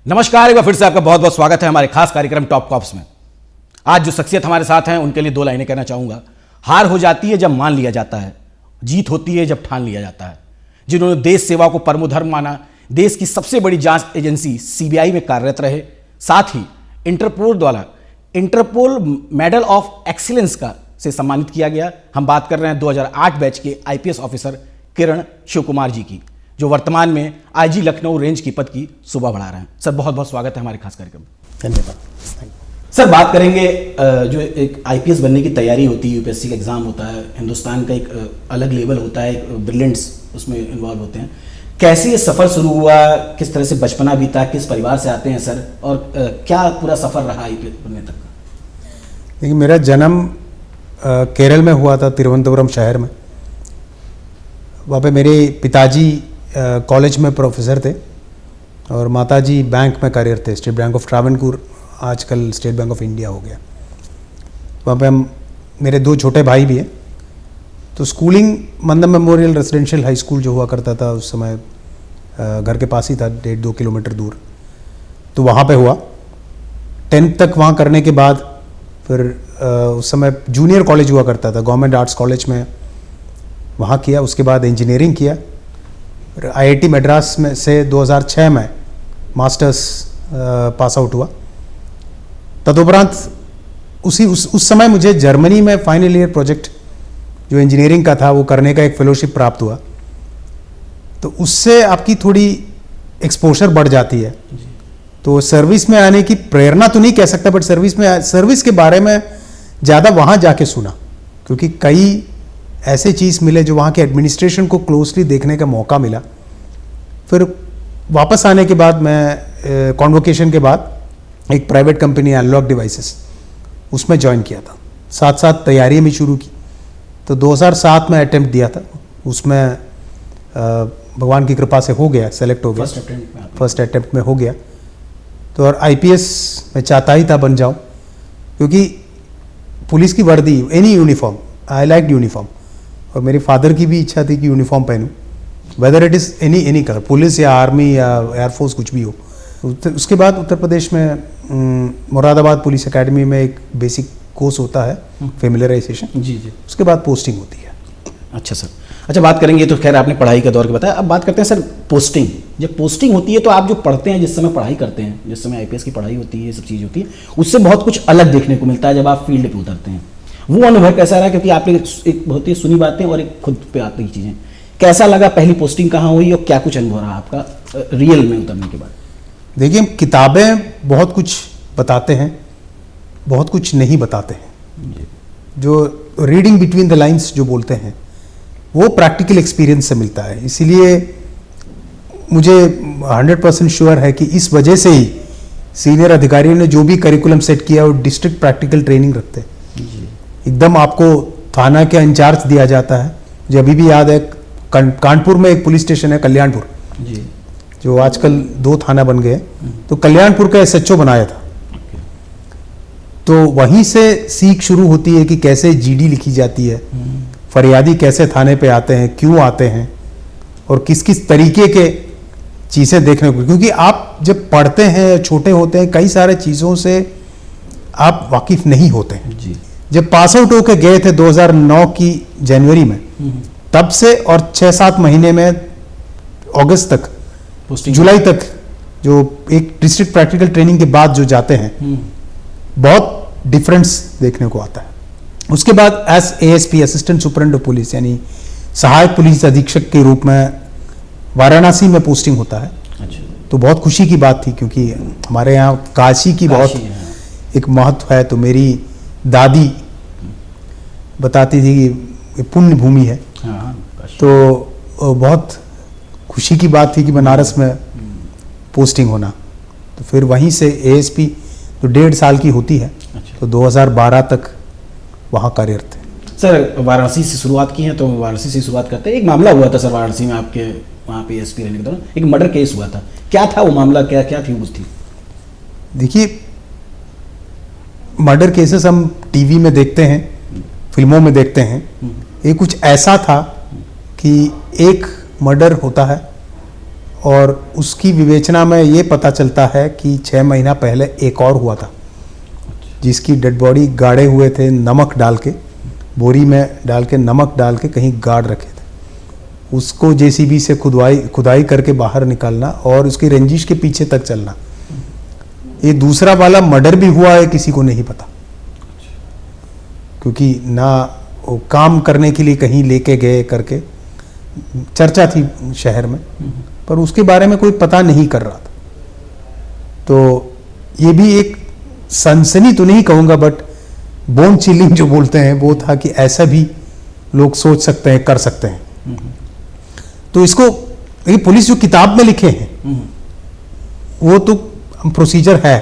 नमस्कार, एक बार फिर से आपका बहुत बहुत स्वागत है हमारे खास कार्यक्रम टॉप कॉप्स में। आज जो शख्सियत हमारे साथ हैं उनके लिए दो लाइनें कहना चाहूंगा। हार हो जाती है जब मान लिया जाता है, जीत होती है जब ठान लिया जाता है। जिन्होंने देश सेवा को परमो धर्म माना, देश की सबसे बड़ी जांच एजेंसी सीबीआई में कार्यरत रहे, साथ ही इंटरपोल द्वारा इंटरपोल मेडल ऑफ एक्सीलेंस का से सम्मानित किया गया। हम बात कर रहे हैं 2008 बैच के आईपीएस ऑफिसर किरण शिव कुमार जी की, जो वर्तमान में आईजी लखनऊ रेंज की पद की शोभा बढ़ा रहे हैं। सर बहुत बहुत स्वागत है हमारे खास कार्यक्रम में। धन्यवाद। सर बात करेंगे जो एक आईपीएस बनने की तैयारी होती है, यूपीएससी का एग्जाम होता है, हिंदुस्तान का एक अलग लेवल होता है, एक ब्रिलियंट्स उसमें इन्वॉल्व होते हैं। कैसे ये सफ़र शुरू हुआ, किस तरह से बचपना बीता, किस परिवार से आते हैं सर, और क्या पूरा सफ़र रहा आईपीएस बनने तक का? देखिए, मेरा जन्म केरल में हुआ था, तिरुवनंतपुरम शहर में। वहाँ पे मेरे पिताजी कॉलेज में प्रोफेसर थे और माताजी बैंक में कार्यरत थे, स्टेट बैंक ऑफ ट्रावनकूर, आजकल स्टेट बैंक ऑफ इंडिया हो गया। वहाँ पे मेरे दो छोटे भाई भी हैं। तो schooling Mandam memorial residential high school जो हुआ करता था उस समय घर के पास ही था, 1.5-2 किलोमीटर दूर। तो वहाँ पे हुआ 10th तक। वहाँ करने के बाद फिर उस समय जूनियर कॉलेज हुआ करता था, गवर्नमेंट आर्ट्स कॉलेज में, वहाँ किया। उसके बाद इंजीनियरिंग किया। फिर आईआईटी मद्रास में से 2006 में मास्टर्स पास आउट हुआ। तदुपरांत उस समय मुझे जर्मनी में फाइनल ईयर प्रोजेक्ट जो इंजीनियरिंग का था वो करने का एक फेलोशिप प्राप्त हुआ। तो उससे आपकी थोड़ी एक्सपोजर बढ़ जाती है। तो सर्विस में आने की प्रेरणा तो नहीं कह सकता, बट सर्विस के बारे में ज़्यादा वहाँ जाके सुना, क्योंकि कई ऐसे चीज़ मिले जो वहाँ के एडमिनिस्ट्रेशन को क्लोजली देखने का मौका मिला। फिर वापस आने के बाद मैं कॉन्वोकेशन के बाद एक प्राइवेट कंपनी एनालॉग डिवाइसेस उसमें ज्वाइन किया था। साथ साथ तैयारी भी शुरू की। तो 2007 में अटेम्प्ट दिया था, उसमें भगवान की कृपा से हो गया, सेलेक्ट हो गया, फर्स्ट अटेम्प्ट में हो गया। तो और आईपीएस मैं चाहता ही था बन जाऊँ, क्योंकि पुलिस की वर्दी, any uniform, I like uniform, और मेरे फादर की भी इच्छा थी कि यूनिफॉर्म पहनूं, whether it is any colour, police या आर्मी या एयरफोर्स, कुछ भी हो। उसके बाद उत्तर प्रदेश में मुरादाबाद पुलिस एकेडमी में एक बेसिक कोर्स होता है, फेमिलराइजेशन। जी जी। उसके बाद पोस्टिंग होती है। अच्छा सर, अच्छा बात करेंगे, तो खैर आपने पढ़ाई का दौर के बताया। अब बात करते हैं सर पोस्टिंग। जब पोस्टिंग होती है तो आप जो पढ़ते हैं, जिस समय पढ़ाई करते हैं, जिस समय आईपीएस की पढ़ाई होती है, ये सब चीज़ होती है, उससे बहुत कुछ अलग देखने को मिलता है जब आप फील्ड पे उतरते हैं। वो अनुभव कैसा रहा? क्योंकि आपने एक बहुत ही सुनी बातें और एक खुद पे आती चीज़ें, कैसा लगा? पहली पोस्टिंग कहाँ हुई और क्या कुछ अनुभव रहा आपका रियल में उतरने के बाद? देखिए, किताबें बहुत कुछ बताते हैं, बहुत कुछ नहीं बताते हैं। जो रीडिंग बिटवीन द लाइंस जो बोलते हैं, वो प्रैक्टिकल एक्सपीरियंस से मिलता है। इसीलिए मुझे 100% श्योर है कि इस वजह से ही सीनियर अधिकारियों ने जो भी करिकुलम सेट किया वो डिस्ट्रिक्ट प्रैक्टिकल ट्रेनिंग रखते हैं। एकदम आपको थाना का इंचार्ज दिया जाता है। मुझे अभी भी याद है, कानपुर में एक पुलिस स्टेशन है, कल्याणपुर, जो आजकल 2 थाना बन गए। तो कल्याणपुर का एसएचओ बनाया था। तो वहीं से सीख शुरू होती है कि कैसे जीडी लिखी जाती है, फरियादी कैसे थाने पे आते हैं, क्यों आते हैं, और किस किस तरीके के चीज़ें देखने को। क्योंकि आप जब पढ़ते हैं, छोटे होते हैं, कई सारे चीज़ों से आप वाकिफ नहीं होते हैं। जी। जब पास आउट होके गए थे 2009 की जनवरी में, तब से और 6-7 महीने में अगस्त तक, जुलाई तक, जो एक डिस्ट्रिक्ट प्रैक्टिकल ट्रेनिंग के बाद जो जाते हैं, बहुत डिफरेंस देखने को आता है। उसके बाद S ASP, assistant superintendent of police, यानी सहायक पुलिस अधीक्षक के रूप में वाराणसी में पोस्टिंग होता है। अच्छा। तो बहुत खुशी की बात थी, क्योंकि हमारे यहाँ काशी की बहुत एक महत्व है। तो मेरी दादी बताती थी कि ये पुण्य भूमि है। तो बहुत खुशी की बात थी कि बनारस में पोस्टिंग होना। तो फिर वहीं से एएसपी तो 1.5 साल की होती है। अच्छा। तो 2012 तक वहाँ कार्यरत थे। सर वाराणसी से शुरुआत की है, तो वाराणसी से शुरुआत करते हैं। एक मामला हुआ था सर वाराणसी में, आपके वहाँ पे एसपी रहने के दौरान एक मर्डर केस हुआ था। क्या था वो मामला, क्या क्या थी उस थी? देखिए, मर्डर केसेस हम टीवी में देखते हैं, फिल्मों में देखते हैं। ये कुछ ऐसा था कि एक मर्डर होता है और उसकी विवेचना में ये पता चलता है कि 6 महीना पहले एक और हुआ था, जिसकी डेड बॉडी गाड़े हुए थे, नमक डाल के, बोरी में डाल के, नमक डाल के कहीं गाड़ रखे थे। उसको जेसीबी से खुदाई करके बाहर निकालना और उसकी रंजिश के पीछे तक चलना। ये दूसरा वाला मर्डर भी हुआ है, किसी को नहीं पता, क्योंकि ना वो काम करने के लिए कहीं लेके गए करके चर्चा थी शहर में, पर उसके बारे में कोई पता नहीं कर रहा था। तो ये भी एक सनसनी तो नहीं कहूँगा, बट बोन चिलिंग जो बोलते हैं वो था कि ऐसा भी लोग सोच सकते हैं, कर सकते हैं। तो इसको ये पुलिस जो किताब में लिखे हैं वो तो प्रोसीजर है,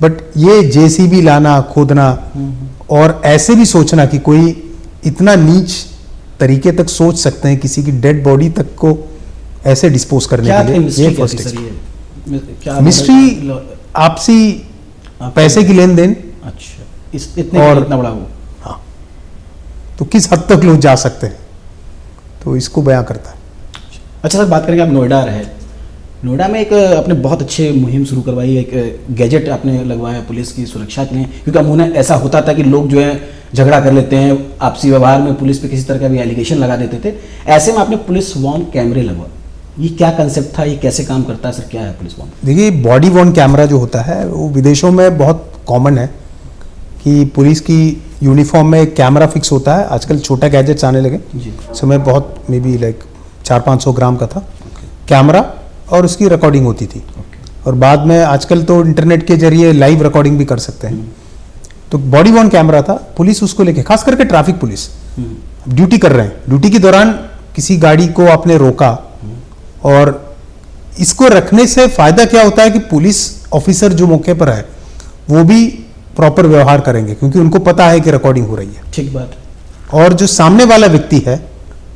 बट ये जेसीबी लाना, खोदना और ऐसे भी सोचना कि कोई इतना नीच तरीके तक सोच सकते हैं किसी की डेड बॉडी तक को ऐसे डिस्पोज करने के लिए, ये फर्स्ट मिस्ट्री आपसी पैसे की लेन देन। अच्छा, इतने और इतना बड़ा हो, हाँ, तो किस हद तक लोग जा सकते हैं, तो इसको बयां करता है। अच्छा सर, बात करेंगे, आप नोएडा रहे, नोएडा में एक आपने बहुत अच्छे मुहिम शुरू करवाई, एक गैजेट आपने लगवाया पुलिस की सुरक्षा के लिए, क्योंकि अमूमन ऐसा होता था कि लोग जो है झगड़ा कर लेते हैं, आपसी व्यवहार में पुलिस पे किसी तरह का भी एलिगेशन लगा देते थे। ऐसे में आपने पुलिस वॉर्न कैमरे लगवा, ये क्या कंसेप्ट था, ये कैसे काम करता है सर, क्या है पुलिस वॉर्न? देखिए, बॉडी वॉर्न कैमरा जो होता है वो विदेशों में बहुत कॉमन है कि पुलिस की यूनिफॉर्म में एक कैमरा फिक्स होता है। आजकल छोटा गैजेट्स आने लगे, समय बहुत मे बी लाइक 400-500 ग्राम का था कैमरा, और उसकी रिकॉर्डिंग होती थी। और बाद में आजकल तो इंटरनेट के जरिए लाइव रिकॉर्डिंग भी कर सकते हैं। तो बॉडी वॉर्न कैमरा था, पुलिस उसको लेके, खास करके ट्रैफिक पुलिस ड्यूटी कर रहे हैं, ड्यूटी के दौरान किसी गाड़ी को आपने रोका, और इसको रखने से फायदा क्या होता है कि पुलिस ऑफिसर जो मौके पर है वो भी प्रॉपर व्यवहार करेंगे, क्योंकि उनको पता है कि रिकॉर्डिंग हो रही है। ठीक बात। और जो सामने वाला व्यक्ति है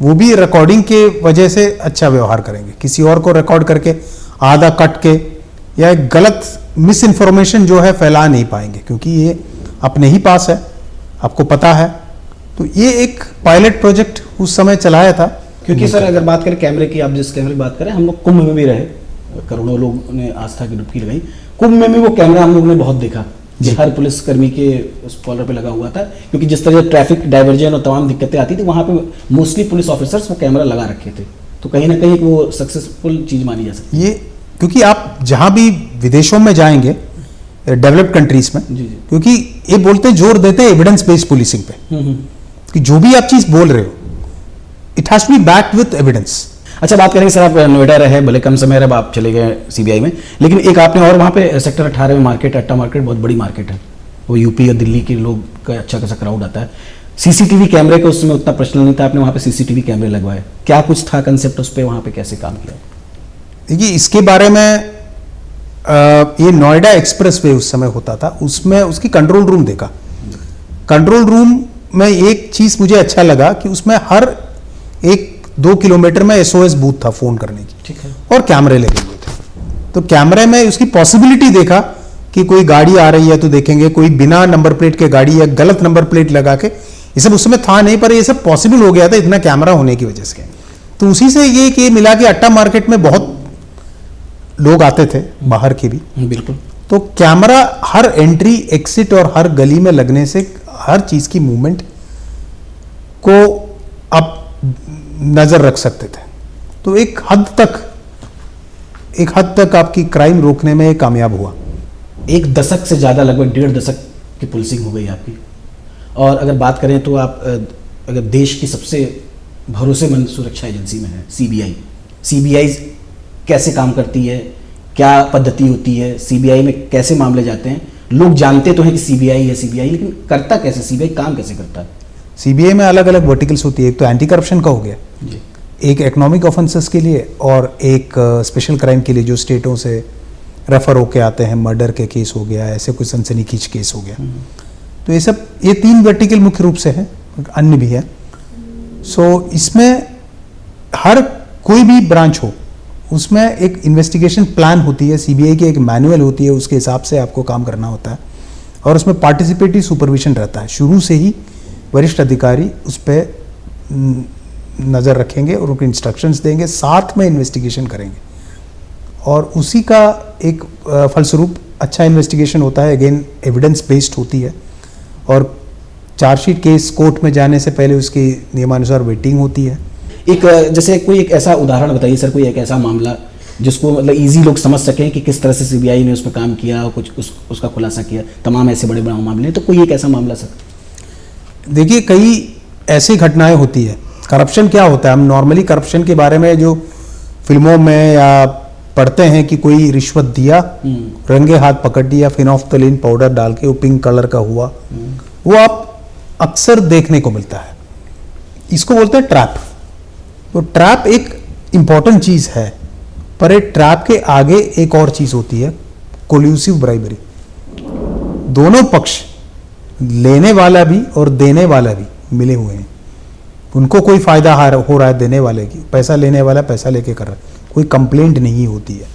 वो भी रिकॉर्डिंग के वजह से अच्छा व्यवहार करेंगे। किसी और को रिकॉर्ड करके आधा कट के या एक गलत मिस इन्फॉर्मेशन जो है फैला नहीं पाएंगे, क्योंकि ये अपने ही पास है, आपको पता है। तो ये एक पायलट प्रोजेक्ट उस समय चलाया था। क्योंकि सर अगर बात करें कैमरे की, आप जिस कैमरे की बात करें, हम लोग कुंभ में भी रहे, करोड़ों लोग ने आस्था की डुबकी लगाई, कुंभ में भी वो कैमरा हम लोग ने बहुत देखा, हर पुलिसकर्मी के उस कॉलर पे लगा हुआ था, क्योंकि जिस तरह ट्रैफिक डाइवर्जन और तमाम दिक्कतें आती थी, वहां पे मोस्टली पुलिस ऑफिसर्स वो कैमरा लगा रखे थे। तो कहीं ना कहीं वो सक्सेसफुल चीज मानी जा सकती है। ये क्योंकि आप जहां भी विदेशों में जाएंगे, डेवलप्ड कंट्रीज में, क्योंकि ये बोलते हैं, जोर देते हैं एविडेंस बेस्ड पुलिसिंग पे, कि जो भी आप चीज बोल रहे हो it has to be backed with evidence. अच्छा, बात करेंगे सर, आप नोएडा रहे, भले कम समय रहे, आप चले गए सीबीआई में, लेकिन एक आपने और वहाँ पे सेक्टर 18 में मार्केट, अट्टा मार्केट बहुत बड़ी मार्केट है, वो यूपी और दिल्ली के लोग का अच्छा खासा क्राउड आता है। सीसीटीवी कैमरे का उसमें उतना प्रश्न नहीं था, आपने वहाँ पे सीसीटीवी कैमरे लगवाए, क्या कुछ था कंसेप्ट उस पर, वहाँ पे कैसे काम किया? देखिए, इसके बारे में ये नोएडा एक्सप्रेस वे उस समय होता था, उसमें उसकी कंट्रोल रूम देखा। कंट्रोल रूम में एक चीज मुझे अच्छा लगा कि उसमें हर 1-2 किलोमीटर में SOS बूथ था फोन करने की, ठीक है, और कैमरे लगे हुए थे। तो कैमरे में उसकी पॉसिबिलिटी देखा कि कोई गाड़ी आ रही है तो देखेंगे, कोई बिना नंबर प्लेट के गाड़ी या गलत नंबर प्लेट लगा के, ये सब उस समय था नहीं, पर ये सब पॉसिबल हो गया था इतना कैमरा होने की वजह से। तो उसी से ये कि मिला कि अट्टा मार्केट में बहुत लोग आते थे, बाहर के भी, बिल्कुल। तो कैमरा हर एंट्री एक्सिट और हर गली में लगने से हर चीज की मूवमेंट को आप नजर रख सकते थे। तो एक हद तक आपकी क्राइम रोकने में कामयाब हुआ। 1 दशक से ज्यादा, लगभग 1.5 दशक की पुलिसिंग हो गई आपकी। और अगर बात करें तो आप अगर देश की सबसे भरोसेमंद सुरक्षा एजेंसी में है सीबीआई कैसे काम करती है, क्या पद्धति होती है, सीबीआई में कैसे मामले जाते हैं? लोग जानते तो हैं कि सीबीआई है सीबीआई, लेकिन करता कैसे, सीबीआई काम कैसे करता है? सीबीआई में अलग अलग वर्टिकल्स होती है। एक तो एंटी करप्शन का हो गया, एक इकोनॉमिक ऑफेंसेस के लिए, और एक स्पेशल क्राइम के लिए जो स्टेटों से रेफर होके आते हैं, मर्डर के केस हो गया, ऐसे कोई सनसनीखेज केस हो गया। तो ये 3 वर्टिकल मुख्य रूप से है, अन्य भी है। सो इसमें हर कोई भी ब्रांच हो, उसमें एक इन्वेस्टिगेशन प्लान होती है, सीबीआई की एक मैनुअल होती है, उसके हिसाब से आपको काम करना होता है, और उसमें पार्टिसिपेटरी सुपरविजन रहता है। शुरू से ही वरिष्ठ अधिकारी उस पर नज़र रखेंगे और उनको इंस्ट्रक्शंस देंगे, साथ में इन्वेस्टिगेशन करेंगे। और उसी का एक फलस्वरूप अच्छा इन्वेस्टिगेशन होता है, अगेन एविडेंस बेस्ड होती है, और चार्जशीट केस कोर्ट में जाने से पहले उसकी नियमानुसार वेटिंग होती है। एक जैसे कोई एक ऐसा उदाहरण बताइए सर, कोई एक ऐसा मामला जिसको मतलब इजी लोग समझ सकें कि किस तरह से सीबीआई ने उस पर काम किया और कुछ उसका खुलासा किया, तमाम ऐसे बड़े बड़े मामले हैं, तो कोई एक ऐसा मामला सर? देखिए, कई ऐसी घटनाएं होती है। करप्शन क्या होता है, हम नॉर्मली करप्शन के बारे में जो फिल्मों में या पढ़ते हैं कि कोई रिश्वत दिया, रंगे हाथ पकड़ दिया, फिनोफ्थलीन पाउडर डाल के वो पिंक कलर का हुआ, वो आप अक्सर देखने को मिलता है। इसको बोलते हैं ट्रैप। तो ट्रैप एक इंपॉर्टेंट चीज है, पर एक ट्रैप के आगे एक और चीज होती है, कोल्यूसिव ब्राइबरी। दोनों पक्ष, लेने वाला भी और देने वाला भी मिले हुए हैं, उनको कोई फायदा हो रहा है देने वाले की, पैसा लेने वाला पैसा लेके कर रहा है, कोई कंप्लेंट नहीं होती है।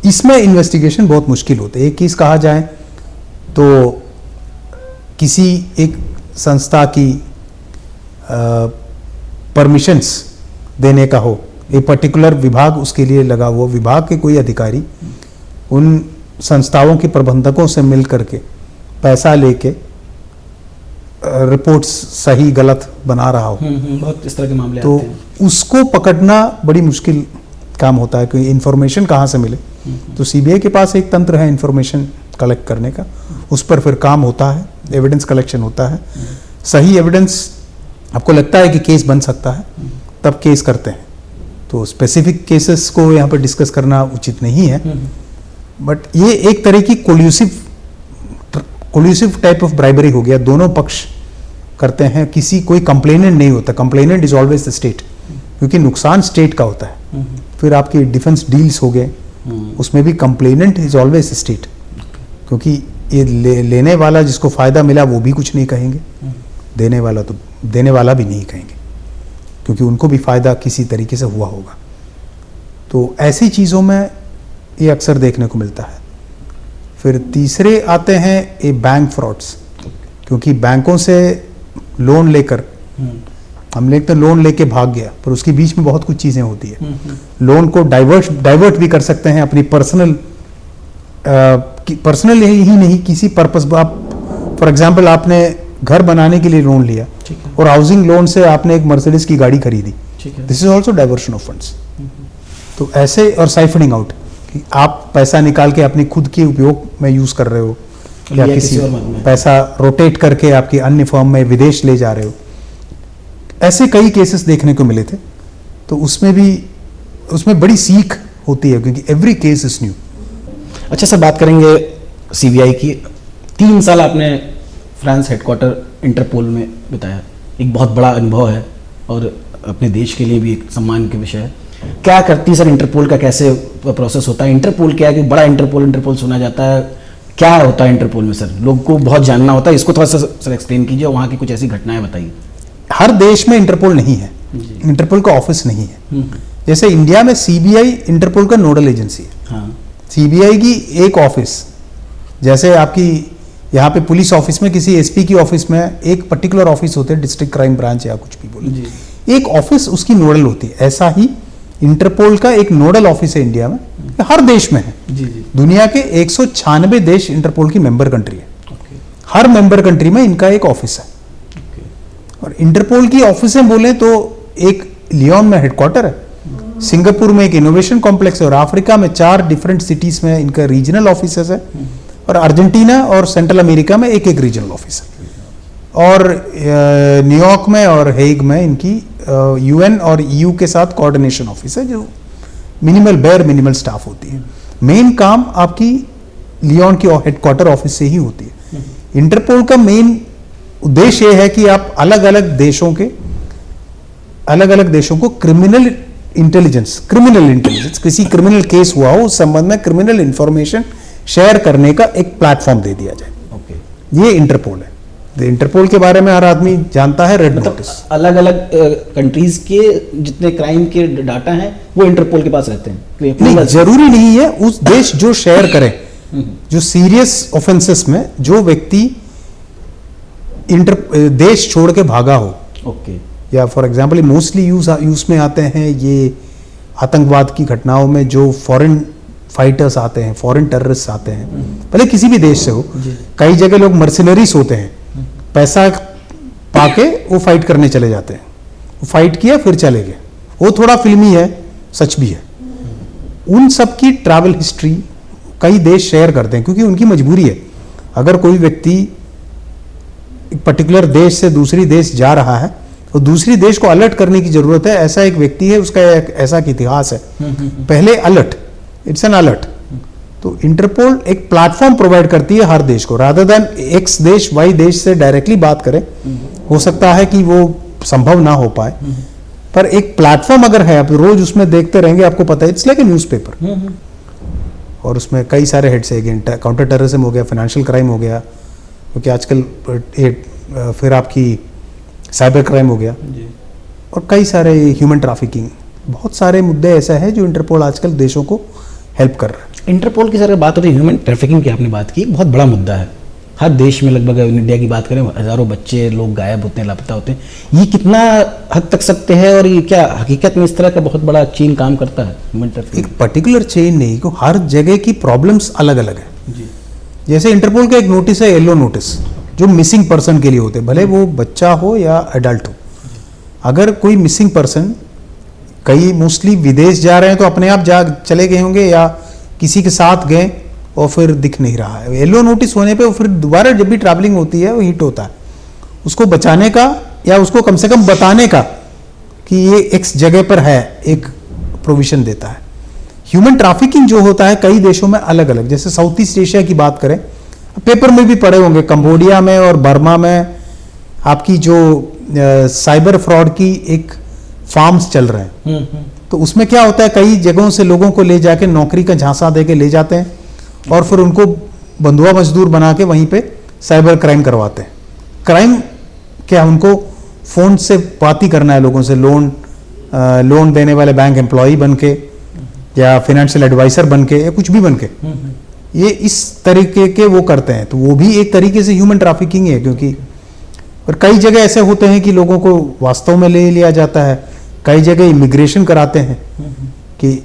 इसमें इन्वेस्टिगेशन बहुत मुश्किल होता है। एक केस कहा जाए तो किसी एक संस्था की परमिशंस देने का हो, एक पर्टिकुलर विभाग उसके लिए लगा हुआ, विभाग के कोई अधिकारी उन संस्थाओं के प्रबंधकों से मिल करके पैसा लेके रिपोर्ट्स सही गलत बना रहा हो, बहुत इस तरह के मामले तो आते हैं। उसको पकड़ना बड़ी मुश्किल काम होता है कि इंफॉर्मेशन कहाँ से मिले। तो सीबीआई के पास एक तंत्र है इंफॉर्मेशन कलेक्ट करने का, उस पर फिर काम होता है, एविडेंस कलेक्शन होता है। सही एविडेंस आपको लगता है कि केस बन सकता है, तब केस करते हैं। तो स्पेसिफिक केसेस को यहाँ पर डिस्कस करना उचित नहीं है, बट ये एक तरह की कोल्यूसिव टाइप ऑफ ब्राइबरी हो गया। दोनों पक्ष करते हैं, किसी कोई कंप्लेनेंट नहीं होता। Complainant is always the state, क्योंकि नुकसान स्टेट का होता है। फिर आपके डिफेंस डील्स हो गए, उसमें भी कंप्लेनेंट इज ऑलवेज स्टेट, क्योंकि ये लेने वाला जिसको फायदा मिला वो भी कुछ नहीं कहेंगे, देने वाला भी नहीं कहेंगे, क्योंकि उनको भी फायदा किसी तरीके से हुआ होगा। तो ऐसी चीज़ों में ये अक्सर देखने को मिलता है। फिर तीसरे आते हैं ये बैंक फ्रॉड्स, क्योंकि बैंकों से लोन लेकर हम लोन लेके भाग गया, पर उसके बीच में बहुत कुछ चीज़ें होती है। लोन को डाइवर्ट भी कर सकते हैं अपनी पर्सनल ही नहीं, किसी पर्पस। आप फॉर एग्जांपल आपने घर बनाने के लिए लोन लिया और हाउसिंग लोन से आपने एक मर्सिडीज की गाड़ी खरीदी, this is also diversion of funds. तो ऐसे, और साइफनिंग आउट, कि आप पैसा निकाल के अपनी खुद के उपयोग में यूज कर रहे हो, या किसी पैसा रोटेट करके आपकी अन्य फर्म में विदेश ले जा रहे हो। ऐसे कई केसेस देखने को मिले थे। तो उसमें बड़ी सीख होती है, क्योंकि एवरी केस इज न्यू। अच्छा सर, बात करेंगे सीबीआई की। 3 साल आपने फ्रांस हेडक्वार्टर इंटरपोल में बिताया, एक बहुत बड़ा अनुभव है और अपने देश के लिए भी एक सम्मान के विषय है। क्या करती है सर इंटरपोल का, कैसे प्रोसेस होता है? इंटरपोल क्या है कि बड़ा इंटरपोल सुना जाता है, क्या होता है इंटरपोल में सर? लोग को बहुत जानना होता है, इसको थोड़ा सा सर एक्सप्लेन कीजिए, वहाँ की कुछ ऐसी घटनाएं बताइए। हर देश में इंटरपोल नहीं है, इंटरपोल का ऑफिस नहीं है। जैसे इंडिया में सीबीआई इंटरपोल का नोडल एजेंसी है। हाँ। सीबीआई की एक ऑफिस, जैसे आपकी यहाँ पे पुलिस ऑफिस में किसी एसपी की ऑफिस में एक पर्टिकुलर ऑफिस होते हैं, डिस्ट्रिक्ट क्राइम ब्रांच या कुछ भी बोले, एक ऑफिस उसकी नोडल होती है। ऐसा ही इंटरपोल का एक नोडल ऑफिस है इंडिया में, हर देश में है। दुनिया के 196 देश इंटरपोल की मेंबर कंट्री है। हर मेंबर कंट्री में इनका एक ऑफिस है। और इंटरपोल की ऑफिसें बोले तो एक लियोन में हेडक्वार्टर है, सिंगापुर में एक इनोवेशन कॉम्प्लेक्स है, और अफ्रीका में 4 डिफरेंट सिटीज में इनका रीजनल ऑफिसेस है, और अर्जेंटीना और सेंट्रल अमेरिका में एक रीजनल ऑफिस है, और न्यूयॉर्क में और हेग में इनकी यूएन और ईयू के साथ कोऑर्डिनेशन ऑफिस है, जो मिनिमल स्टाफ होती है। मेन काम आपकी लियोन की हेडक्वार्टर ऑफिस से ही होती है। इंटरपोल का मेन उद्देश्य यह है कि आप अलग अलग देशों को क्रिमिनल इंटेलिजेंस, किसी क्रिमिनल केस हुआ हो उस संबंध में क्रिमिनल इंफॉर्मेशन शेयर करने का एक प्लेटफॉर्म दे दिया जाए। ये इंटरपोल है। इंटरपोल के बारे में हर आदमी जानता है, रेड नोटिस। अलग अलग कंट्रीज के जितने क्राइम के डाटा हैं वो इंटरपोल के पास रहते हैं। नहीं, जरूरी नहीं है। उस देश जो शेयर करे, जो सीरियस ऑफेंसेस में जो व्यक्ति देश छोड़ के भागा हो, या फॉर एग्जांपल मोस्टली यूज में आते हैं ये आतंकवाद की घटनाओं में जो फॉरेन फाइटर्स आते हैं, फॉरेन टेररिस्ट आते हैं, भले किसी भी देश से हो। कई जगह लोग मर्सिनरीज होते हैं, पैसा पाके वो फाइट करने चले जाते हैं, वो फाइट किया फिर चले गए। वो थोड़ा फिल्मी है, सच भी है। उन सब की ट्रैवल हिस्ट्री कई देश शेयर करते हैं क्योंकि उनकी मजबूरी है। अगर कोई व्यक्ति एक पर्टिकुलर देश से दूसरी देश जा रहा है तो दूसरी देश को अलर्ट करने की जरूरत है। ऐसा एक व्यक्ति है, उसका एक ऐसा इतिहास है। पहले अलर्ट, इट्स एन अलर्ट। तो इंटरपोल एक प्लेटफॉर्म प्रोवाइड करती है हर देश को, रादर देन एक्स देश वाई देश से डायरेक्टली बात करें। हो सकता है कि वो संभव ना हो पाए, पर एक प्लेटफॉर्म अगर है, आप रोज उसमें देखते रहेंगे, आपको पता है इट्स लाइक ए न्यूज़पेपर। और उसमें कई सारे हेड्स है, काउंटर टेररिज्म हो गया, फाइनेंशियल क्राइम हो गया, क्योंकि आजकल फिर आपकी साइबर क्राइम हो गया, और कई सारे ह्यूमन ट्रैफिकिंग, बहुत सारे मुद्दे ऐसे हैं जो इंटरपोल आजकल देशों को हेल्प कर रहा है। इंटरपोल की सर बात होती है, ह्यूमन ट्रैफिकिंग की आपने बात की, बहुत बड़ा मुद्दा है। हर देश में लगभग, इंडिया की बात करें, हजारों बच्चे लोग गायब होते हैं, लापता होते हैं। ये कितना हद तक सत्य है और ये क्या हकीकत में इस तरह का बहुत बड़ा चेन काम करता है ह्यूमन ट्रैफिकिंग? एक पर्टिकुलर चेन नहीं, को हर जगह की प्रॉब्लम्स अलग अलग है। जैसे इंटरपोल का एक नोटिस है, येलो नोटिस, जो मिसिंग पर्सन के लिए होते हैं, भले वो बच्चा हो या एडल्ट हो। अगर कोई मिसिंग पर्सन, कई मोस्टली विदेश जा रहे हैं तो अपने आप चले गए होंगे या किसी के साथ गए और फिर दिख नहीं रहा है, येलो नोटिस होने पे वो फिर दोबारा जब भी ट्रैवलिंग होती है वो हिट होता है। उसको बचाने का या उसको कम से कम बताने का कि ये एक्स जगह पर है, एक प्रोविजन देता है। ह्यूमन ट्रैफिकिंग जो होता है कई देशों में अलग अलग, जैसे साउथ ईस्ट एशिया की बात करें, पेपर में भी पढ़े होंगे, कंबोडिया में और बर्मा में आपकी जो साइबर फ्रॉड की एक फार्म्स चल रहे हैं। तो उसमें क्या होता है, कई जगहों से लोगों को ले जाके नौकरी का झांसा दे के ले जाते हैं और फिर उनको बंधुआ मजदूर बना के वहीं पे साइबर क्राइम करवाते हैं। क्राइम क्या, उनको फोन से बात ही करना है लोगों से, लोन देने वाले बैंक एम्प्लॉय बन के या फाइनेंशियल एडवाइजर बन के या कुछ भी बन के, ये इस तरीके के वो करते हैं। तो वो भी एक तरीके से ह्यूमन ट्रैफिकिंग है, क्योंकि और कई जगह ऐसे होते हैं कि लोगों को वास्तव में ले लिया जाता है। कई जगह इमिग्रेशन कराते हैं कि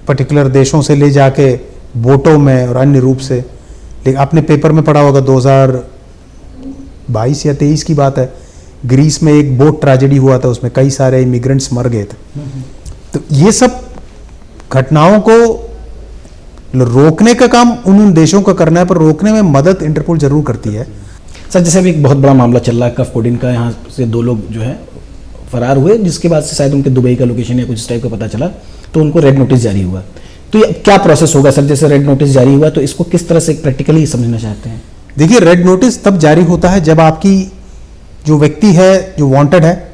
पर्टिकुलर देशों से ले जाके बोटों में और अन्य रूप से। लेकिन आपने पेपर में पढ़ा होगा 2022 या 23 की बात है, ग्रीस में एक बोट ट्रेजेडी हुआ था, उसमें कई सारे इमिग्रेंट्स मर गए थे। तो ये सब घटनाओं को रोकने का काम उन देशों का करना है, पर रोकने में मदद इंटरपोल जरूर करती है। सर, जैसे अभी एक बहुत बड़ा मामला चल रहा है कफ कोडिन का, यहाँ से 2 लोग जो है फरार हुए, जिसके बाद से शायद उनके दुबई का लोकेशन या कुछ इस टाइप का पता चला, तो उनको रेड नोटिस जारी हुआ। तो ये क्या प्रोसेस होगा सर? जैसे रेड नोटिस जारी हुआ तो इसको किस तरह से प्रैक्टिकली समझना चाहते हैं? देखिए, रेड नोटिस तब जारी होता है जब आपकी जो व्यक्ति है, जो वांटेड है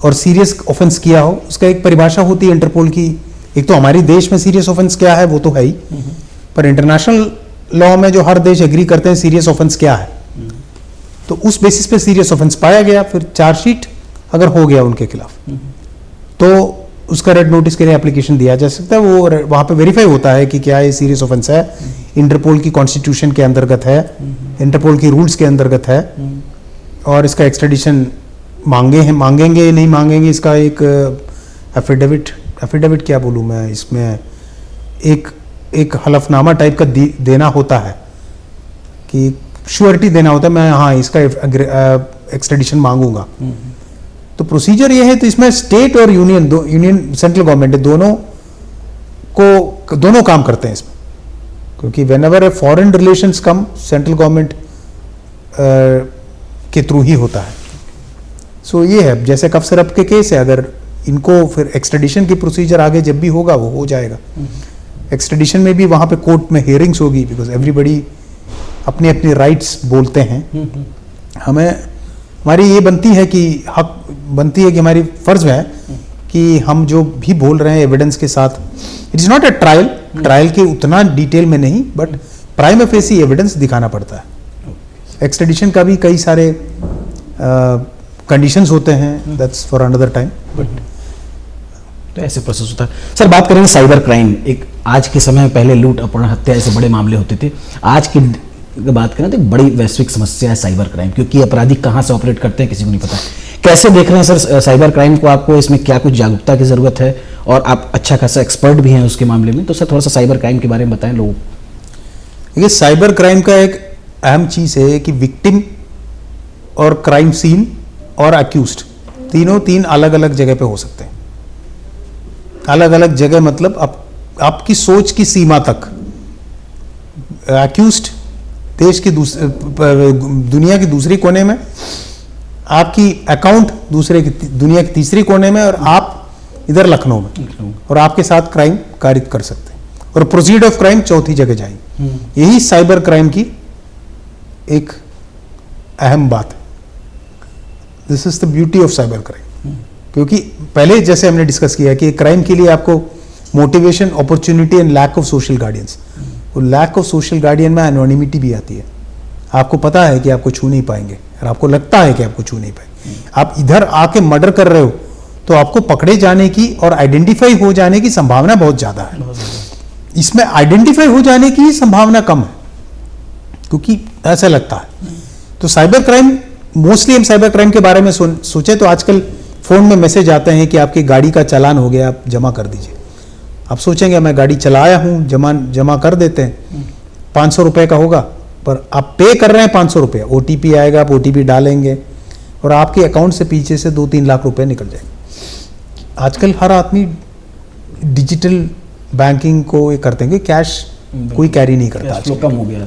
और सीरियस ऑफेंस किया हो, उसका एक परिभाषा होती है इंटरपोल की। एक तो हमारे देश में सीरियस ऑफेंस क्या है वो तो है ही, पर इंटरनेशनल लॉ में जो हर देश एग्री करते हैं सीरियस ऑफेंस क्या है, तो उस बेसिस पे सीरियस ऑफेंस पाया गया, फिर चार्जशीट अगर हो गया उनके खिलाफ तो उसका रेड नोटिस के लिए एप्लीकेशन दिया जा सकता है। वो वहां पे वेरीफाई होता है कि क्या ये सीरियस ऑफेंस है, इंटरपोल की कॉन्स्टिट्यूशन के अंतर्गत है, इंटरपोल की रूल्स के अंतर्गत है, और इसका एक्सट्रेडिशन मांगेंगे नहीं मांगेंगे, इसका एक एफिडेविट क्या बोलूँ मैं, इसमें एक हलफनामा टाइप का देना होता है कि श्योरिटी देना होता है, मैं हाँ इसका एक्सट्रेडिशन मांगूंगा। तो प्रोसीजर ये है। तो इसमें स्टेट और यूनियन सेंट्रल गवर्नमेंट दोनों काम करते हैं इसमें, क्योंकि when ever a foreign relations come, central government के थ्रू ही होता है। सो ये है, जैसे कफ सिरप के केस है, अगर इनको फिर एक्सट्रेडिशन की प्रोसीजर आगे जब भी होगा वो हो जाएगा। एक्सट्रेडिशन में भी वहां पे कोर्ट में हियरिंग्स होगी, बिकॉज एवरीबडी अपनी अपनी राइट्स बोलते हैं। हमारी ये बनती है कि हमारी फर्ज है कि हम जो भी बोल रहे हैं एविडेंस के साथ, it is not a trial के उतना डिटेल में नहीं, बट प्राइमा फेसी एविडेंस दिखाना पड़ता है। एक्सट्रेडिशन का भी कई सारे कंडीशंस होते हैं, that's for another time, but तो ऐसे प्रोसेस होता है। सर, बात करेंगे साइबर क्राइम। एक आज के समय में पहले लूट, अपहरण, हत्या ऐसे बड़े मामले होते थे। आज की बात करें तो एक बड़ी वैश्विक समस्या है साइबर क्राइम, क्योंकि अपराधी कहाँ से ऑपरेट करते हैं किसी को नहीं पता। कैसे देख रहे हैं सर साइबर क्राइम को? आपको इसमें क्या कुछ जागरूकता की जरूरत है और आप अच्छा खासा एक्सपर्ट भी हैं उसके मामले में, तो सर थोड़ा सा साइबर क्राइम के बारे में बताएं लोगों को। देखिए, साइबर क्राइम का एक अहम चीज़ है कि विक्टिम और क्राइम सीन और अक्यूज्ड तीनों तीन अलग अलग जगह पे हो सकते हैं। अलग अलग जगह मतलब आपकी सोच की सीमा तक। अक्यूज्ड देश की दुनिया की दूसरी कोने में, आपकी अकाउंट दुनिया की तीसरी कोने में, और आप इधर लखनऊ में, और आपके साथ क्राइम कारित कर सकते हैं, और प्रोसीड ऑफ क्राइम चौथी जगह जाएंगे। यही साइबर क्राइम की एक अहम बात है। This is the beauty of cyber crime. क्योंकि पहले जैसे हमने डिस्कस किया कि क्राइम के लिए आपको motivation, opportunity and lack of social guardians, वो लैक ऑफ सोशल गार्डियन में एनोनिमिटी भी आती है। आपको पता है कि आपको छू नहीं पाएंगे, और आपको लगता है कि आपको छू नहीं पाएंगे। आप इधर आके मर्डर कर रहे हो तो आपको पकड़े जाने की और आइडेंटिफाई हो जाने की संभावना बहुत ज्यादा है। इसमें आइडेंटिफाई हो जाने की संभावना कम है, क्योंकि ऐसा लगता है। तो साइबर क्राइम, मोस्टली हम साइबर क्राइम के बारे में सोचे तो आजकल फोन में मैसेज आते हैं कि आपकी गाड़ी का चालान हो गया, आप जमा कर दीजिए। आप सोचेंगे मैं गाड़ी चलाया हूं, जमा कर देते हैं, 500 रुपए का होगा, पर आप पे कर रहे हैं 500 रुपये। OTP आएगा, आप OTP डालेंगे और आपके अकाउंट से पीछे से 2-3 लाख रुपए निकल जाएंगे। आजकल हर आदमी डिजिटल बैंकिंग को ये करते हैं, कैश कोई कैरी नहीं करता, आजकल कम हो गया,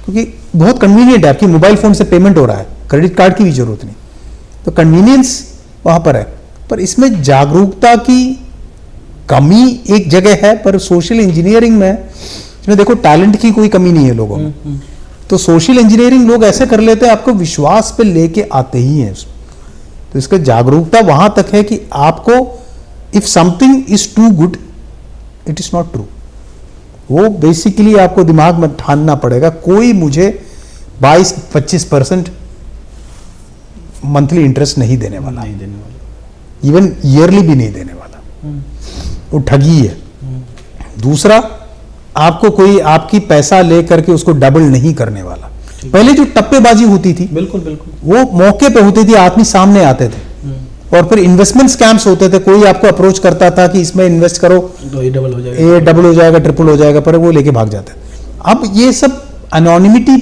क्योंकि बहुत कन्वीनियंट है। आपकी मोबाइल फोन से पेमेंट हो रहा है, क्रेडिट कार्ड की भी जरूरत नहीं। तो कन्वीनियंस वहां पर है, पर इसमें जागरूकता की कमी एक जगह है। पर सोशल इंजीनियरिंग में, इसमें देखो टैलेंट की कोई कमी नहीं है लोगों में। तो सोशल इंजीनियरिंग लोग ऐसे कर लेते हैं, आपको विश्वास पे लेके आते ही हैं। तो इसका जागरूकता वहां तक है कि आपको if something is too good it is not true. वो बेसिकली आपको दिमाग में ठानना पड़ेगा, कोई मुझे 22-25% मंथली इंटरेस्ट नहीं देने वाला, इवन ईयरली भी नहीं देने वाला, वो ठगी है। दूसरा, आपको कोई आपकी पैसा लेकर के उसको डबल नहीं करने वाला। पहले जो टप्पेबाजी होती थी, बिल्कुल बिल्कुल, वो मौके पे होती थी, आदमी सामने आते थे, और फिर इन्वेस्टमेंट स्कैम्स होते थे। कोई आपको अप्रोच करता था कि इसमें इन्वेस्ट करो तो ये डबल हो जाएगा, ये डबल हो जाएगा, ट्रिपल हो जाएगा, पर वो लेके भाग जाते। अब ये सब एनोनिमिटी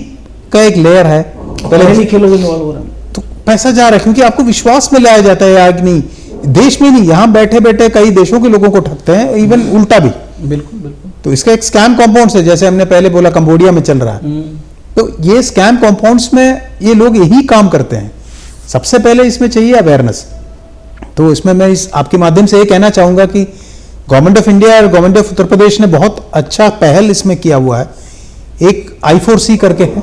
का एक लेयर है। पहले ही खेलोगे इन्वॉल्व हो रहा है तो पैसा जा रहा है, क्योंकि आपको विश्वास में लाया जाता है। यार नहीं, देश में नहीं, यहां बैठे बैठे कई देशों के लोगों को ठगते हैं, इवन उल्टा भी। बिल्कुल बिल्कुल। तो इसका एक स्कैम कॉम्पाउंड है, जैसे हमने पहले बोला कंबोडिया में चल रहा है। तो ये स्कैम कॉम्पाउंड्स में ये लोग यही काम करते हैं। सबसे पहले इसमें चाहिए अवेयरनेस। तो इसमें मैं आपके माध्यम से ये कहना चाहूंगा कि गवर्नमेंट ऑफ इंडिया और गवर्नमेंट ऑफ उत्तर प्रदेश ने बहुत अच्छा पहल इसमें किया हुआ है। एक I4C करके है,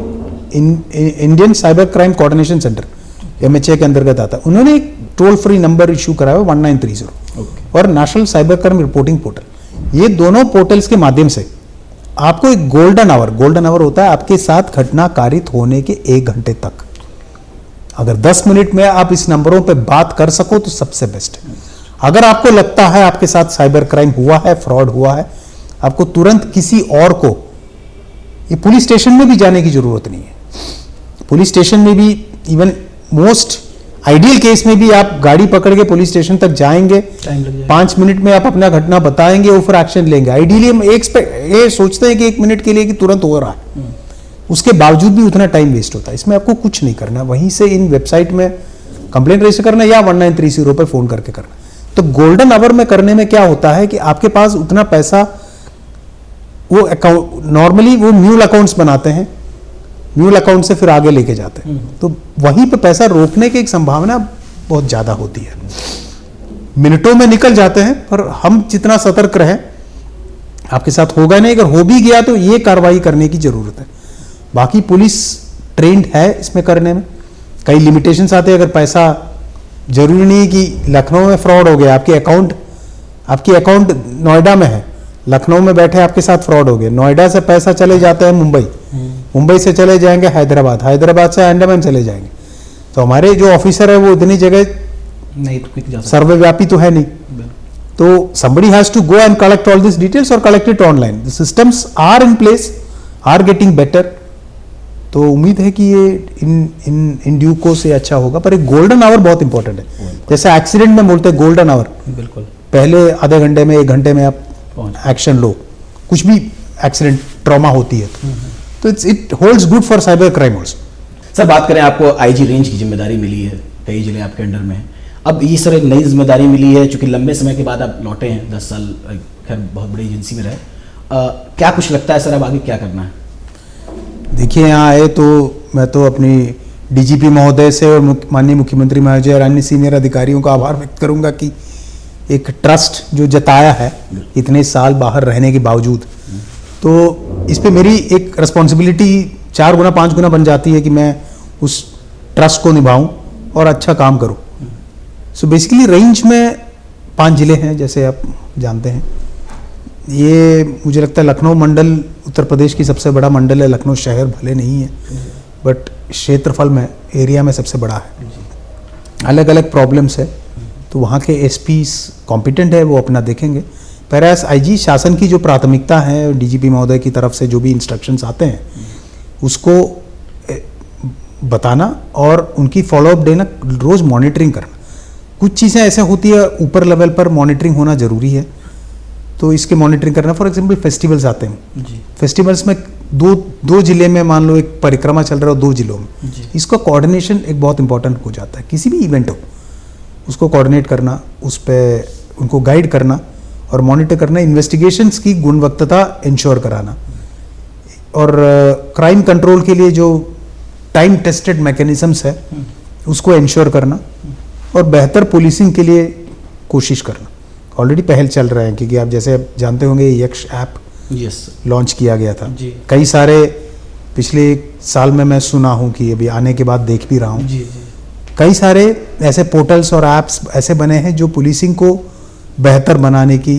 Indian cyber crime coordination centre, MHA के अंतर्गत आता है। उन्होंने एक टोल फ्री नंबर इशू कराया 1930 और national cyber crime reporting portal. ये दोनों पोर्टल्स के माध्यम से आपको एक गोल्डन आवर होता है आपके साथ घटना कारित होने के 1 घंटे तक। अगर 10 मिनट में आप इस नंबरों पे बात कर सको तो सबसे बेस्ट है। अगर आपको लगता है आपके साथ साइबर क्राइम हुआ है, फ्रॉड हुआ है, आपको तुरंत किसी और को, ये पुलिस स्टेशन में भी जाने की जरूरत नहीं है। पुलिस स्टेशन में भी, इवन मोस्ट आइडियल केस में भी आप गाड़ी पकड़ के पुलिस स्टेशन तक जाएंगे, 5 मिनट में आप अपना घटना बताएंगे, वो फिर एक्शन लेंगे। आइडियली हम ये सोचते हैं कि 1 मिनट के लिए कि तुरंत हो रहा है, उसके बावजूद भी उतना टाइम वेस्ट होता है। इसमें आपको कुछ नहीं करना, वहीं से इन वेबसाइट में कंप्लेंट रजिस्टर करना या 1930 पर फोन करके करना। तो गोल्डन आवर में करने में क्या होता है कि आपके पास उतना पैसा, वो अकाउंट नॉर्मली वो म्यूल अकाउंट्स बनाते हैं, म्यूल अकाउंट से फिर आगे लेके जाते हैं, तो वहीं पे पैसा रोकने की एक संभावना बहुत ज्यादा होती है। मिनटों में निकल जाते हैं, पर हम जितना सतर्क रहें आपके साथ होगा नहीं। अगर हो भी गया तो ये कार्रवाई करने की जरूरत है। बाकी पुलिस ट्रेंड है इसमें करने में। कई लिमिटेशंस आते हैं। अगर पैसा, जरूरी नहीं कि लखनऊ में फ्रॉड हो गया, आपकी अकाउंट नोएडा में है, लखनऊ में बैठे आपके साथ फ्रॉड हो गया, नोएडा से पैसा चले जाते हैं मुंबई से चले जाएंगे हैदराबाद से अंडमान चले जाएंगे। तो हमारे जो ऑफिसर है वो इतनी जगह नहीं तो सर्वव्यापी तो है नहीं, तो somebody has to go and collect all these details or collect it online. The systems are in place, are getting better. तो उम्मीद है कि ये इन ड्यू कोर्स से अच्छा होगा। पर एक गोल्डन आवर बहुत इंपॉर्टेंट है। जैसे एक्सीडेंट में बोलते हैं गोल्डन आवर, बिल्कुल पहले आधे घंटे में 1 घंटे में आप पहुंच। एक्शन लो, कुछ भी एक्सीडेंट ट्रॉमा होती है तो it holds good for cyber crime also. Sir बात करें, आपको आईजी रेंज की जिम्मेदारी मिली है, कई जिले आपके अंडर में हैं। अब ये सर एक नई जिम्मेदारी मिली है, चूंकि लंबे समय के बाद आप लौटे हैं, 10 साल खैर बहुत बड़ी एजेंसी में रहे। क्या कुछ लगता है सर अब आगे क्या करना है? देखिए, यहाँ आए तो मैं तो अपनी डीजीपी महोदय से और माननीय मुख्यमंत्री महोदय और अन्य सीनियर अधिकारियों का आभार व्यक्त करूंगा कि एक ट्रस्ट जो जताया है इतने साल बाहर रहने के बावजूद, तो इस पे मेरी एक रिस्पॉन्सिबिलिटी 4 गुना 5 गुना बन जाती है कि मैं उस ट्रस्ट को निभाऊं और अच्छा काम करूं। सो बेसिकली रेंज में 5 जिले हैं, जैसे आप जानते हैं। ये मुझे लगता है लखनऊ मंडल उत्तर प्रदेश की सबसे बड़ा मंडल है। लखनऊ शहर भले नहीं है बट क्षेत्रफल में, एरिया में सबसे बड़ा है। अलग अलग प्रॉब्लम्स है तो वहाँ के एसपीस कॉम्पिटेंट है, वो अपना देखेंगे। पैरास आईजी शासन की जो प्राथमिकता है, डीजीपी महोदय की तरफ से जो भी इंस्ट्रक्शंस आते हैं उसको बताना और उनकी फॉलोअप देना, रोज़ मॉनिटरिंग करना। कुछ चीज़ें ऐसे होती है ऊपर लेवल पर मॉनिटरिंग होना ज़रूरी है, तो इसके मॉनिटरिंग करना। फॉर एग्जांपल फेस्टिवल्स आते हैं जी। फेस्टिवल्स में दो जिले में मान लो एक परिक्रमा चल रहा हो 2 जिलों में, इसका कोऑर्डिनेशन एक बहुत इंपॉर्टेंट हो जाता है। किसी भी इवेंट हो उसको कोऑर्डिनेट करना, उस पर उनको गाइड करना और मॉनिटर करना, इन्वेस्टिगेशंस की गुणवत्ता इंश्योर कराना और क्राइम कंट्रोल के लिए जो टाइम टेस्टेड मैकेनिज्म्स है उसको इंश्योर करना और बेहतर पुलिसिंग के लिए कोशिश करना। ऑलरेडी पहल चल रहे हैं, क्योंकि आप जैसे आप जानते होंगे यक्ष ऐप लॉन्च किया गया था। कई सारे पिछले 1 साल में मैं सुना हूं कि अभी आने के बाद देख भी रहा हूं, कई सारे ऐसे पोर्टल्स और ऐप्स ऐसे बने हैं जो पुलिसिंग को बेहतर बनाने की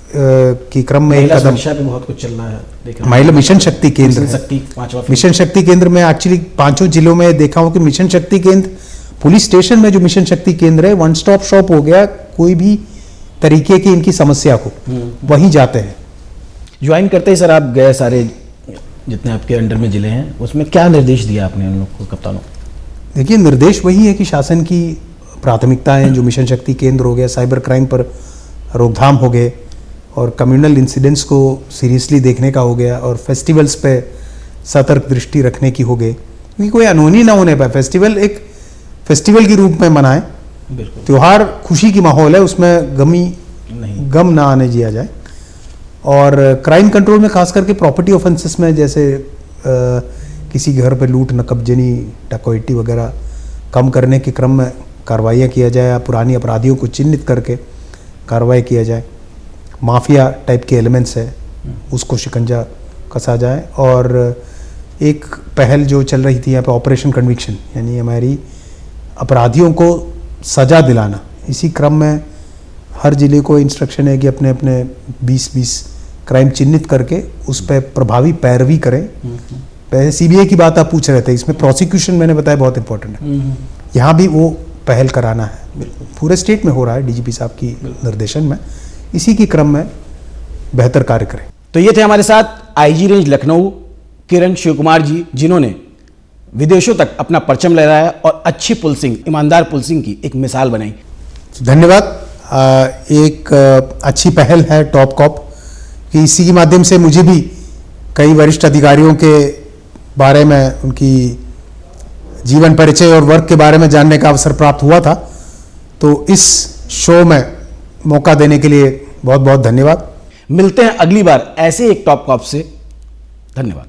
क्रम में एक कदम। पे बहुत कुछ चल रहा है। महिला मिशन शक्ति केंद्र है। मिशन शक्ति केंद्र में एक्चुअली 5 जिलों में देखा हूं कि मिशन शक्ति केंद्र, पुलिस स्टेशन में जो मिशन शक्ति केंद्र है, 1 स्टॉप शॉप हो गया। कोई भी तरीके की इनकी समस्या हो वहीं जाते हैं। ज्वाइन करते ही सर आप गए, सारे जितने आपके अंडर में जिले हैं उसमें क्या निर्देश दिया आपने उन लोग को, कप्तानों? देखिए, निर्देश वही है कि शासन की प्राथमिकताएं जो मिशन शक्ति केंद्र हो गया, साइबर क्राइम पर रोकथाम हो गए और कम्युनल इंसिडेंट्स को सीरियसली देखने का हो गया और फेस्टिवल्स पे सतर्क दृष्टि रखने की हो गई, क्योंकि कोई अनहोनी ना होने पाए। फेस्टिवल एक फेस्टिवल के रूप में मनाएं, त्योहार खुशी की माहौल है, उसमें गम ना आने दिया जाए। और क्राइम कंट्रोल में खास करके प्रॉपर्टी ऑफेंसेस में, जैसे किसी घर पे लूट नकबजनी डकैती वगैरह कम करने के क्रम में कार्रवाइयाँ किया जाए या पुरानी अपराधियों को चिन्हित करके कार्रवाई किया जाए। माफिया टाइप के एलिमेंट्स है उसको शिकंजा कसा जाए। और एक पहल जो चल रही थी यहाँ पे ऑपरेशन कन्विक्शन, यानी हमारी अपराधियों को सजा दिलाना। इसी क्रम में हर जिले को इंस्ट्रक्शन है कि अपने अपने 20-20 क्राइम चिन्हित करके उस पर प्रभावी पैरवी करें। पहले सीबीआई की बात आप पूछ रहे थे, इसमें प्रोसिक्यूशन मैंने बताया बहुत इंपॉर्टेंट है। यहाँ भी वो पहल कराना है, पूरे स्टेट में हो रहा है डीजीपी साहब की निर्देशन में। इसी के क्रम में बेहतर कार्य करें। तो ये थे हमारे साथ आईजी रेंज लखनऊ किरण शिव कुमार जी, जिन्होंने विदेशों तक अपना परचम लहराया और अच्छी पुलिसिंग, ईमानदार पुलिसिंग की एक मिसाल बनाई। धन्यवाद। एक अच्छी पहल है टॉप कॉप कि इसी के माध्यम से मुझे भी कई वरिष्ठ अधिकारियों के बारे में, उनकी जीवन परिचय और वर्क के बारे में जानने का अवसर प्राप्त हुआ था। तो इस शो में मौका देने के लिए बहुत बहुत धन्यवाद। मिलते हैं अगली बार ऐसे एक टॉप कॉप से। धन्यवाद।